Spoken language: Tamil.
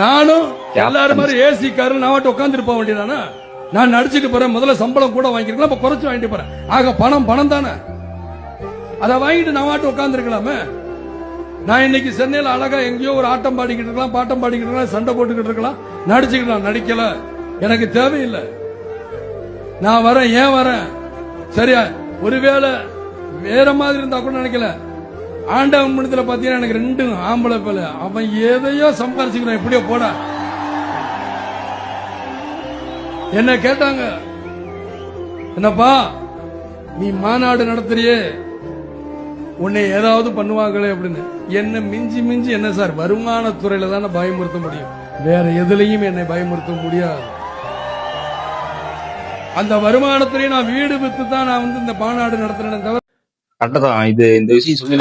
நானும் எல்லாரும் மாதிரி ஏசி காரு நான் உட்காந்துட்டு போக வேண்டியதானே. நான் நடிச்சுட்டு போறேன், முதல்ல சம்பளம் கூட வாங்கிருக்கலாம், இப்ப குறைச்சு வாங்கிட்டு போறேன். ஆக பணம் பணம் தானே, அதை வாங்கிட்டு நான் உட்கார்ந்து இருக்கலாமே. நான் இன்னைக்கு சென்னையில அழகா எங்கேயோ ஒரு ஆட்டம் பாடிக்கிட்டு இருக்கலாம், பாட்டம் பாடிக்கிட்டு இருக்கலாம், சண்டை போட்டுக்கிட்டு இருக்கலாம், நடிச்சுக்கலாம். நடிக்கல, எனக்கு தேவையில்லை. நான் வரேன், ஏன் வரேன் சரியா? ஒருவேளை வேற மாதிரி இருந்தா கூட நினைக்கல. ஆண்டவன் மனத்துல பாத்தீங்கன்னா எனக்கு 2 ஆம்பளை பேல, அவன் எதையோ சம்பாரிச்சுக்கிறான், எப்படியோ போட. என்ன கேட்டாங்க, என்னப்பா நீ மாநாடு நடத்துறியே, உன்னை ஏதாவது பண்ணுவாங்களே அப்படின்னு. என்ன மிஞ்சி மிஞ்சி என்ன சார், வருமானத்துறையில தானே பயமுறுத்த முடியும், வேற எதுலையும் என்னை பயமுறுத்த முடியாது. அந்த வருமானத்துறையை நான் வீடு வித்து தான் நான் இந்த மாநாடு நடத்துறேன் தவிர. கரெக்டாதான் இது, இந்த விஷயம் சொல்லி